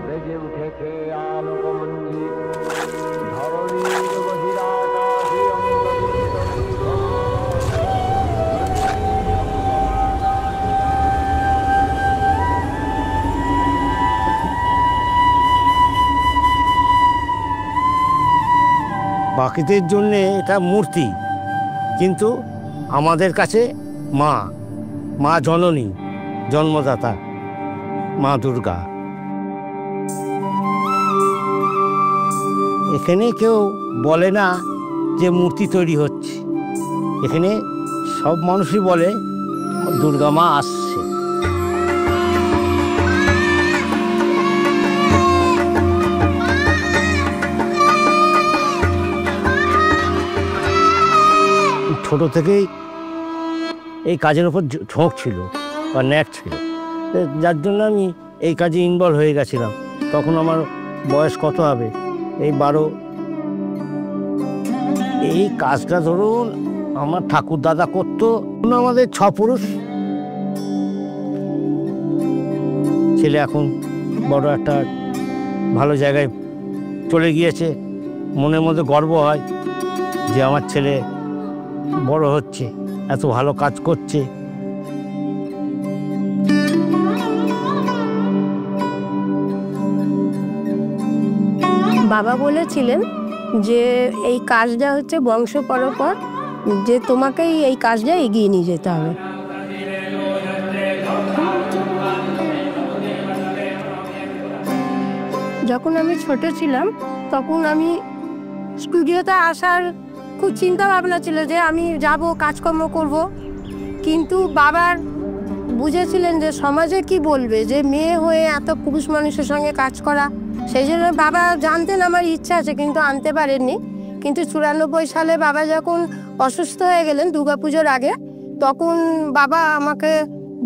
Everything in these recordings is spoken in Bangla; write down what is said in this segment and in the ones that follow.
বেজে উঠেছে আলোকমঞ্জির ধরণীর বহিরাকাশে বাকিদের জন্যে এটা মূর্তি, কিন্তু আমাদের কাছে মা, মা জননী, জন্মদাতা মা দুর্গা। এখানে কেউ বলে না যে মূর্তি তৈরি হচ্ছে, এখানে সব মানুষই বলে দুর্গা মা আসছে। ছোট থেকেই এই কাজের ওপর ঝোঁক ছিল বা ন্যাক ছিল, যার জন্য আমি এই কাজে ইনভলভ হয়ে গেছিলাম। তখন আমার বয়স কত হবে, এই 12। এই কাজটা ধরুন আমার ঠাকুর দাদা করতো। আমাদের 6 পুরুষ ছেলে এখন বড় একটা ভালো জায়গায় চলে গিয়েছে। মনের মধ্যে গর্ব হয় যে আমার ছেলে বড় হচ্ছে, এত ভালো কাজ করছে। বাবা বলেছিলেন যে এই কাজটা হচ্ছে বংশ পরম্পর, যে তোমাকেই এই কাজটা এগিয়ে নিয়ে যেতে হবে। যখন আমি ছোট ছিলাম তখন আমি স্টুডিওতে আসার খুব চিন্তা ভাবনা ছিল যে আমি যাব, কাজকর্ম করব, কিন্তু বাবার বুঝেছিলেন যে সমাজে কি বলবে, যে মেয়ে হয়ে এত পুরুষ মানুষের সঙ্গে কাজ করা। সেই জন্য বাবা জানতেন আমার ইচ্ছা আছে, কিন্তু আনতে পারেননি। কিন্তু 94 সালে বাবা যখন অসুস্থ হয়ে গেলেন দুর্গাপুজোর আগে, তখন বাবা আমাকে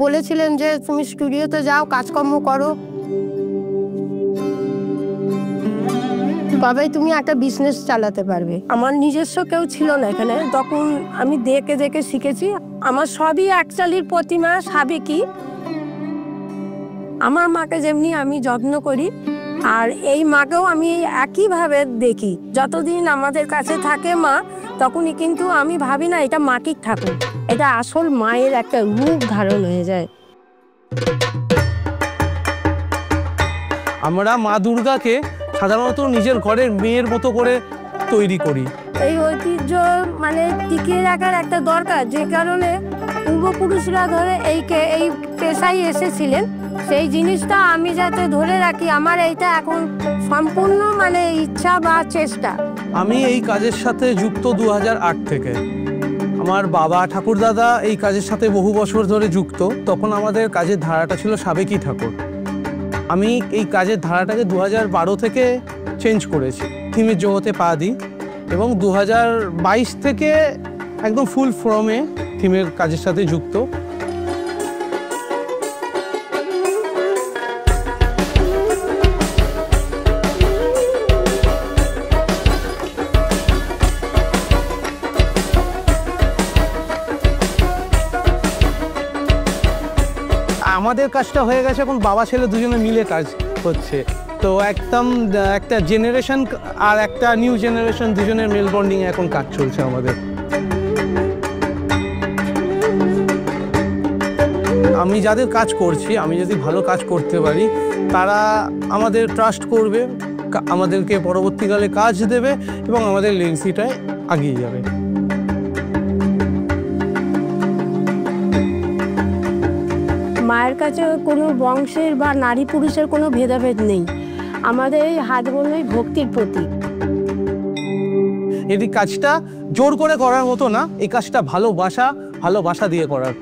বলেছিলেন যে তুমি স্টুডিওতে যাও, কাজকর্ম করো, তবেই তুমি একটা বিজনেস চালাতে পারবে। আমার নিজস্ব কেউ ছিল না এখানে, তখন আমি দেখে দেখে শিখেছি। আমার সবই একচালির প্রতিমা, সাবেকি। আমার মাকে যেমনি আমি যত্ন করি, আর এই মাকেও আমি একইভাবে দেখি। যতদিন আমাদের কাছে থাকে মা, তখনই কিন্তু আমি ভাবি না এটা মাটির ঠাকুর, এটা আসল মায়ের একটা রূপ ধারণ হয়ে যায়। আমরা মা দুর্গাকে সাধারণত নিজের ঘরের মেয়ের মতো করে তৈরি করি। এই ঐতিহ্য মানে টিকিয়ে রাখার একটা দরকার, যে কারণে পূর্বপুরুষরা ধরে এই পেশায় এসেছিলেন, সেই জিনিসটা আমি যাতে ধরে রাখি, আমার এইটা এখন সম্পূর্ণ মানে ইচ্ছা বা চেষ্টা। আমি এই কাজের সাথে যুক্ত 2008 থেকে। আমার বাবা ঠাকুরদাদা এই কাজের সাথে বহু বছর ধরে যুক্ত। তখন আমাদের কাজের ধারাটা ছিল সাবেকি ঠাকুর। আমি এই কাজের ধারাটাকে 2012 থেকে চেঞ্জ করেছি, থিমের জগতে পা দিই, এবং 2022 থেকে একদম ফুল ফর্মে থিমের কাজের সাথে যুক্ত। আমাদের কাজটা হয়ে গেছে, এখন বাবা ছেলে দুজনে মিলে কাজ হচ্ছে। তো একদম একটা জেনারেশন আর একটা নিউ জেনারেশন দুজনের মেল বন্ডিং এখন কাজ চলছে আমাদের। আমি যাদের কাজ করছি, আমি যদি ভালো কাজ করতে পারি, তারা আমাদের ট্রাস্ট করবে, আমাদেরকে পরবর্তীকালে কাজ দেবে এবং আমাদের লেগেসিটায় এগিয়ে যাবে। মায়ের কাছে কোনো বংশের বা নারী পুরুষের কোনো ভেদাভেদ নেই। আমাদের এই হাত বোনাই ভক্তির প্রতীক। এই কাজটা জোর করে করার মতো না, এই কাজটা ভালোবাসা দিয়ে করার।